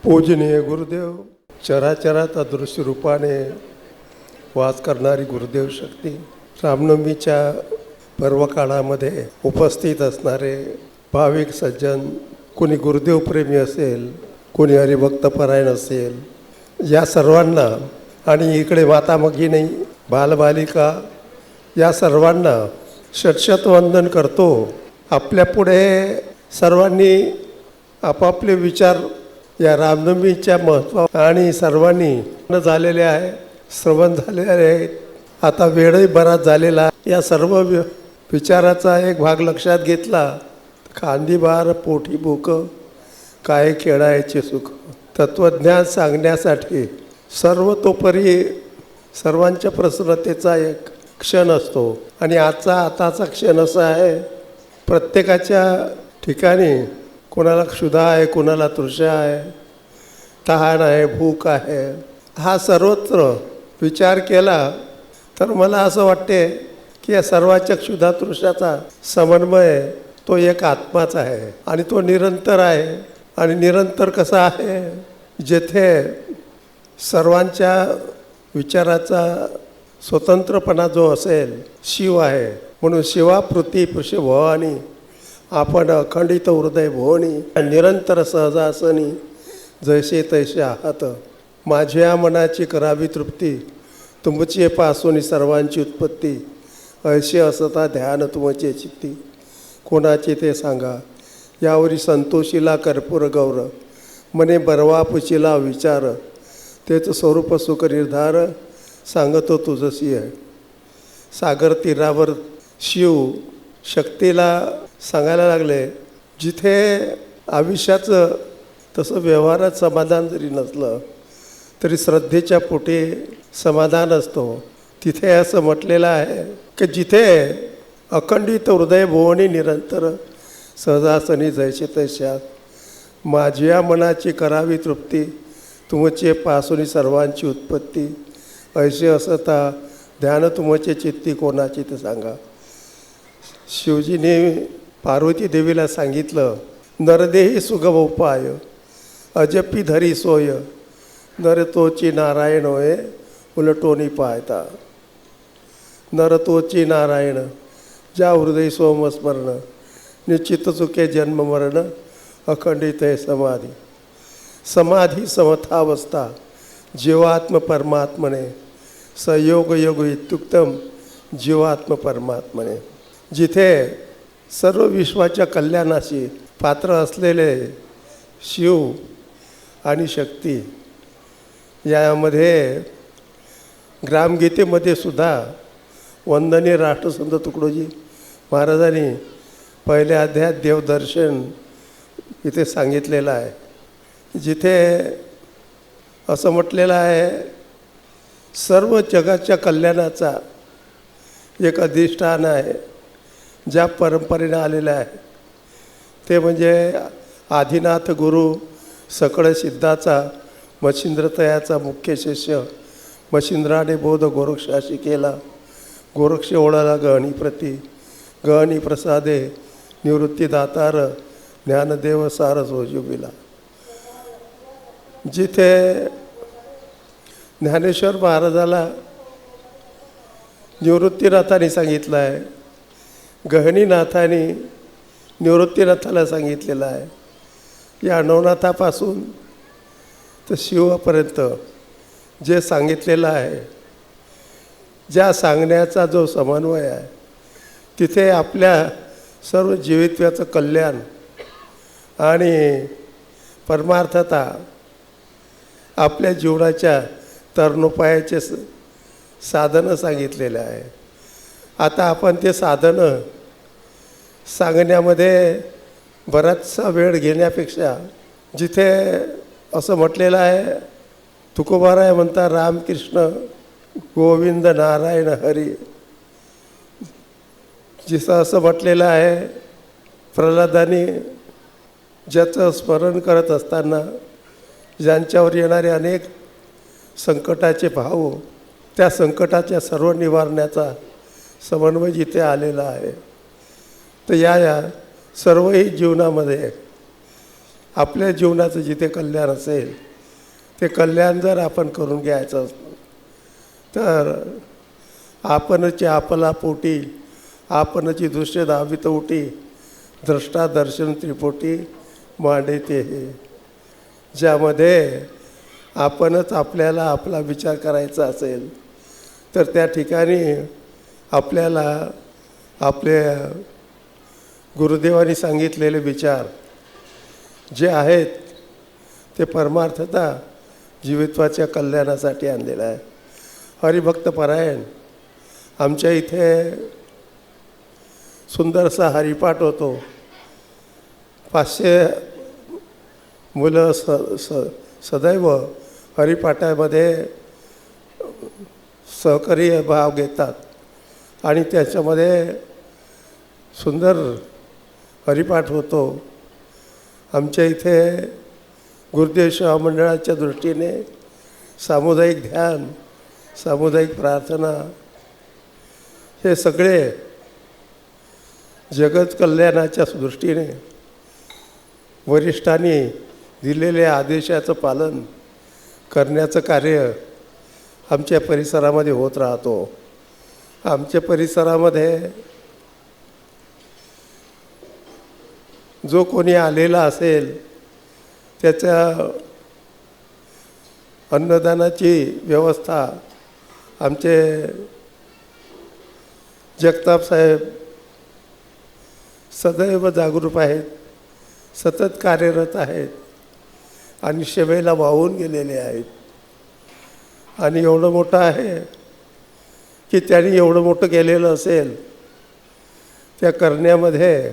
पूजनीय गुरुदेव, चराचरात अदृश्य रूपाने वास करणारी गुरुदेव शक्ती, रामनवमीच्या पर्वकाळामध्ये उपस्थित असणारे भाविक सज्जन, कोणी गुरुदेव प्रेमी असेल, कोणी हरिभक्तपरायण असेल, या सर्वांना आणि इकडे माता भगिनी, बालबालिका, या सर्वांना शतशत वंदन करतो. आपल्या पुढे सर्वांनी आपापले विचार या रामनवमीच्या महत्त्व आणि सर्वांनी झालेले आहे, श्रवण झालेले आहेत. आता वेळही बराच झालेला. या सर्व विचाराचा एक भाग लक्षात घेतला. खांदी बार पोटी भूक, काय खेळायचे सुख. तत्त्वज्ञान सांगण्यासाठी सर्वतोपरी सर्वांच्या प्रसन्नतेचा एक क्षण असतो. आणि आताचा क्षण असा आहे, प्रत्येकाच्या ठिकाणी कोणाला क्षुधा आहे, कोणाला तृषा आहे, तहान आहे, भूक आहे. हा सर्वत्र विचार केला तर मला असं वाटते की या सर्वाच्या क्षुधा तृषाचा समन्वय तो एक आत्माच आहे आणि तो निरंतर आहे. आणि निरंतर कसा आहे, जेथे सर्वांच्या विचाराचा स्वतंत्रपणा जो असेल, शिव आहे. म्हणून शिवापृती भवानी, आपण अखंडित हृदय भोवनी, निरंतर सहजासनी, जैसे तैसे आहात. माझ्या मनाची करावी तृप्ती, तुमची पासून सर्वांची उत्पत्ती. ऐसे असता ध्यान तुमचे चित्ती, कोणाचे ते सांगा. यावरी संतोषीला कर्पूर गौर, मने बरवा पुचिला विचार. तेच स्वरूप सुख निर्धार, सांगतो तुझसी आहे. सागर तीरावर शिव शक्तीला सांगायला लागले, जिथे आयुष्याचं तसं व्यवहारात समाधान जरी नसलं तरी श्रद्धेच्या पोटी समाधान असतो. तिथे असं म्हटलेलं आहे की जिथे अखंडित हृदय भुवनी निरंतर सहजासनी जैसे तैशात. माझ्या मनाची करावी तृप्ती, तुमचे पासून सर्वांची उत्पत्ती. ऐसे असता ध्यान तुमचे चित्ती, कोणाची ते सांगा. शिवजीने पार्वती देवीला सांगितलं, नरदेही सुगम उपाय, अजपी धरी सोय. नर तोची नारायण होय, उलटोनी पाहता. नर तोची नारायण, ज्या हृदय सोमस्मरण. निश्चित चुके जन्म मरण, अखंडित आहे समाधी. समाधी समथावस्था, जीवात्म परमात्मने. संयोग योग इत्युक्तम, जीवात्म परमात्मने. जिथे सर्व विश्वाच्या कल्याणाशी पात्र असलेले शिव आणि शक्ती, यामध्ये ग्रामगीतेमध्ये सुद्धा वंदनीय राष्ट्रसंत तुकडोजी महाराजांनी पहिल्या अध्यायात देवदर्शन इथे सांगितलेलं आहे. जिथे असं म्हटलेलं आहे, सर्व जगाच्या कल्याणाचा एक अधिष्ठान आहे, ज्या परंपरेनं आलेलं आहे. ते म्हणजे आदिनाथ गुरु सकळ सिद्धाचा मच्छिंद्रतयाचा मुख्य शिष्य. मच्छिंद्राने बोध गोरक्षाशी केला, गोरक्ष ओळाला गहनी प्रती. गहनी प्रसादे निवृत्ती दातार, ज्ञानदेव सार जोजुबिला. जिथे ज्ञानेश्वर महाराजाला निवृत्तीनाथाने सांगितलं आहे, गहनीनाथाने निवृत्तीनाथाला सांगितलेलं आहे. या नवनाथापासून तर शिवापर्यंत जे सांगितलेलं आहे, ज्या सांगण्याचा जो समन्वय आहे, तिथे आपल्या सर्व जीवित्वाचं कल्याण आणि परमार्थता, आपल्या जीवनाच्या तरणोपायाचे साधनं सांगितलेले आहे. आता आपण ते साधनं सांगण्यामध्ये बराचसा वेळ घेण्यापेक्षा, जिथे असं म्हटलेलं आहे, तुकोबाराय म्हणता रामकृष्ण गोविंद नारायण हरी. जिथं असं म्हटलेलं आहे, प्रल्हादाने ज्याचं स्मरण करत असताना ज्यांच्यावर येणारे अनेक संकटाचे भाव, त्या संकटाच्या सर्व निवारण्याचा समन्वय जिथे आलेला आहे. तर या सर्वही जीवनामध्ये आपल्या जीवनाचं जिथे कल्याण असेल ते कल्याण जर आपण करून घ्यायचं असलं तर आपणची आपला पोटी आपणची दृश्य धावित उठी द्रष्टा दर्शन त्रिपोटी मांडे ते हे, ज्यामध्ये आपणच आपल्याला आपला विचार करायचा असेल तर त्या ठिकाणी आपल्याला आपल्या गुरुदेवांनी सांगितलेले विचार जे आहेत ते परमार्थता जीवित्वाच्या कल्याणासाठी आणलेलं आहे. हरिभक्त परायण आमच्या इथे सुंदरसा हरिपाठ होतो. 500 मुलं सदैव हरिपाठामध्ये सहकार्य भाव घेतात आणि त्याच्यामध्ये सुंदर हरिपाठ होतो. आमच्या इथे गुरुदेव सेवा मंडळाच्या दृष्टीने सामुदायिक ध्यान, सामुदायिक प्रार्थना हे सगळे जगत कल्याणाच्या दृष्टीने वरिष्ठांनी दिलेल्या आदेशाचं पालन करण्याचं कार्य आमच्या परिसरामध्ये होत राहतो. आमच्या परिसरामध्ये जो कोणी आलेला असेल त्याच्या अन्नदानाची व्यवस्था आमचे जगताप साहेब सदैव जागरूक आहेत, सतत कार्यरत आहेत आणि सेवेला वाहून गेलेले आहेत. आणि एवढं मोठं आहे की त्यांनी एवढं मोठं केलेलं असेल त्या करण्यामध्ये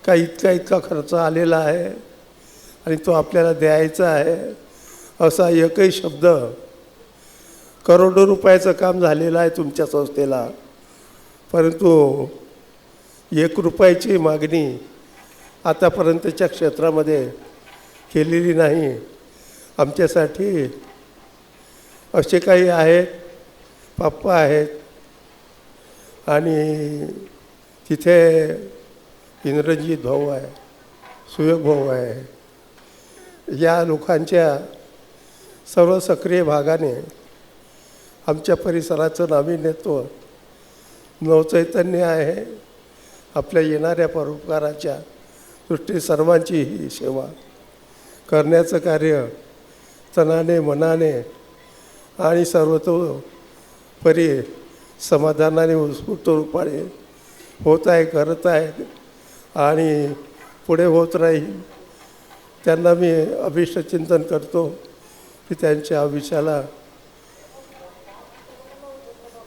काही इतका खर्च आलेला आहे आणि तो आपल्याला द्यायचा आहे असा एकही शब्द. करोडो रुपयाचं काम झालेलं आहे तुमच्या संस्थेला, परंतु 1 रुपयाची मागणी आतापर्यंतच्या क्षेत्रामध्ये केलेली नाही. आमच्यासाठी असे काही आहेत, पप्पा आहेत आणि तिथे इंद्रजित भाऊ आहे, सुयोग भाऊ आहे. या लोकांच्या सर्व सक्रिय भागाने आमच्या परिसराचं नाविन्यत्व नवचैतन्य आहे. आपल्या येणाऱ्या परोपकाराच्या दृष्टीने सर्वांची ही सेवा करण्याचं कार्य तनाने मनाने आणि सर्वतोपरी समाधानाने उत्स्फूर्त रूपाने होत आहे, करत आहे आणि पुढे होत राहील. त्यांना मी अभिष्टचिंतन करतो की त्यांच्या आयुष्याला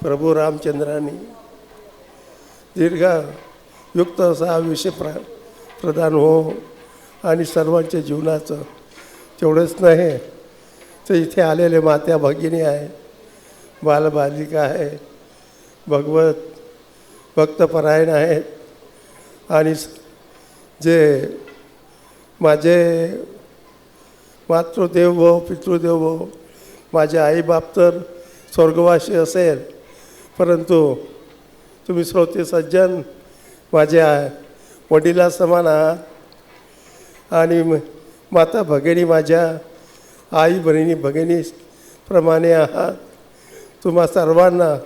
प्रभू रामचंद्रांनी दीर्घयुक्त असा आयुष्य प्रदान हो आणि सर्वांच्या जीवनाचं. तेवढंच नाही तर इथे आलेले मात्या भगिनी आहे, बालबालिका आहे, भक्तपरायण आहेत आणि जे माझे मातृदेव भाऊ, पितृदेव भाऊ, माझे आईबाप तर स्वर्गवासी असेल, परंतु तुम्ही श्रोते सज्जन माझ्या वडिला समान आहात आणि माता भगिनी माझ्या आई बहिणी भगिनीप्रमाणे आहात. तुम्हा सर्वांना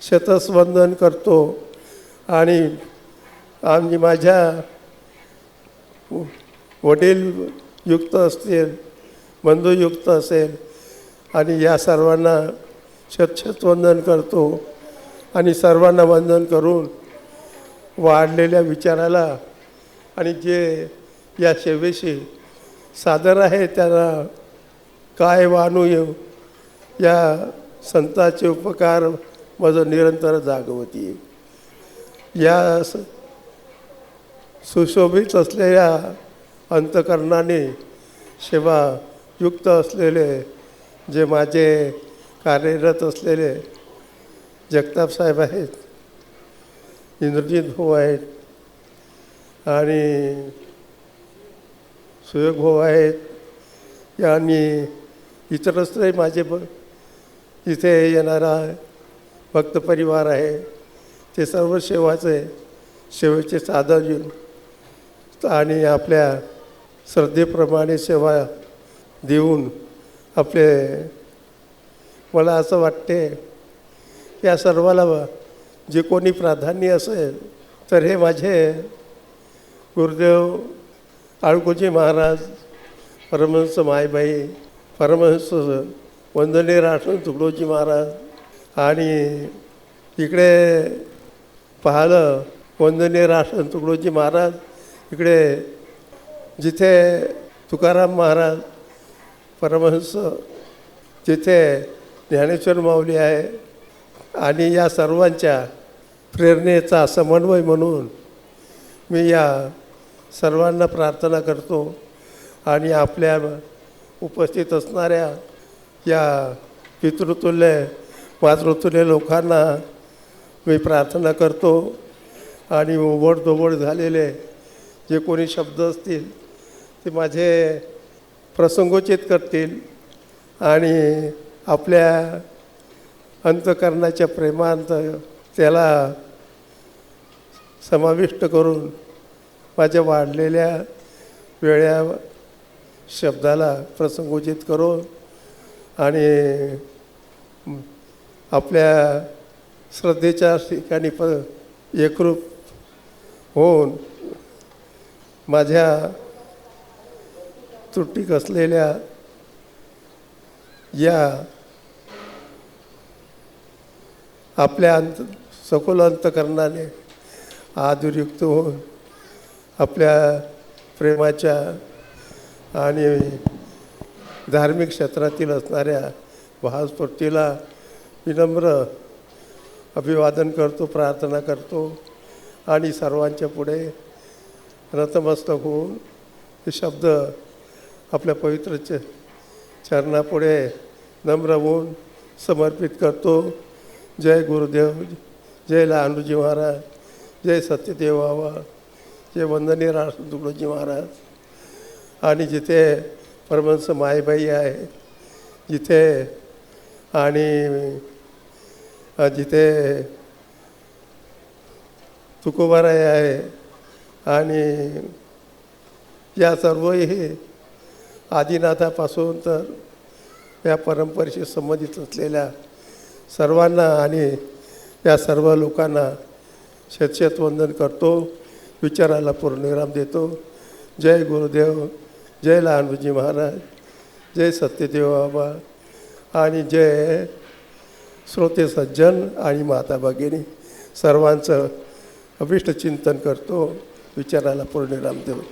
शतस्वंदन करतो आणि आम्ही माझ्या वडील युक्त असतील, बंधुयुक्त असेल आणि या सर्वांना शतशतवंदन करतो आणि सर्वांना वंदन करून वाढलेल्या विचाराला आणि जे या सेवेशी सादर आहे त्यांना काय वानू येऊ या संतांचे उपकार माझं निरंतर जागवती. या सुशोभित असलेल्या अंतकरणाने सेवा युक्त असलेले जे माझे कार्यरत असलेले जगताप साहेब आहेत, इंद्रजित भाऊ आहेत आणि सुयोग भाऊ आहेत आणि इतरत्रही माझे इथे येणारा भक्तपरिवार आहे. ते सर्व सेवेचे साधन आणि आपल्या श्रद्धेप्रमाणे सेवा देऊन आपले मला असं वाटते या सर्वाला जे कोणी प्राधान्य असेल तर हे माझे गुरुदेव आळकुजी महाराज, परमहंस मायबाई, परमहंस वंदनीय राष्ट्र तुकडोजी महाराज आणि इकडे पाहिलं वंदनीय राष्ट्र तुकडोजी महाराज, इकडे जिथे तुकाराम महाराज परमहंस, जिथे ज्ञानेश्वर माऊली आहे आणि या सर्वांच्या प्रेरणेचा समन्वय म्हणून मी या सर्वांना प्रार्थना करतो आणि आपल्या उपस्थित असणाऱ्या या पितृतुल्य मातृतुल्य लोकांना मी प्रार्थना करतो आणि ओबडधोबड झालेले जे कोणी शब्द असतील ते माझे प्रसंगोचित करतील आणि आपल्या अंतःकरणाच्या प्रेमांत त्याला समाविष्ट करून माझ्या वाढलेल्या वेळ्या शब्दाला प्रसंगोचित करून आणि आपल्या श्रद्धेच्या ठिकाणी एकरूप होऊन माझ्या त्रुटी असलेल्या या आपल्या सखोल अंतःकरणाने आदरयुक्त होऊन आपल्या प्रेमाच्या आणि धार्मिक क्षेत्रातील असणाऱ्या भावस्फूर्तीला विनम्र अभिवादन करतो, प्रार्थना करतो आणि सर्वांच्या पुढे नतमस्तक होऊन हे शब्द आपल्या पवित्र चरणापुढे नम्र होऊन समर्पित करतो. जय गुरुदेव, जय लहानूजी महाराज, जय सत्यदेव बाबा, जय वंदनीय राष्ट्र तुकडोजी महाराज. आणि जिथे परमहंस मायबाई आहे, जिथे आणि जिथे तुकोबाराय आहे आणि या सर्वही आदिनाथापासून तर या परंपरेशी संबंधित असलेल्या सर्वांना आणि या सर्व लोकांना शतशत वंदन करतो, विचाराला पूर्णविराम देतो. जय गुरुदेव, जय लहानूजी महाराज, जय सत्यदेव बाबा आणि जय श्रोते सज्जन आणि माता भगिनी सर्वांचं अभिष्ट चिंतन करतो, विचाराला पूर्णविराम देतो.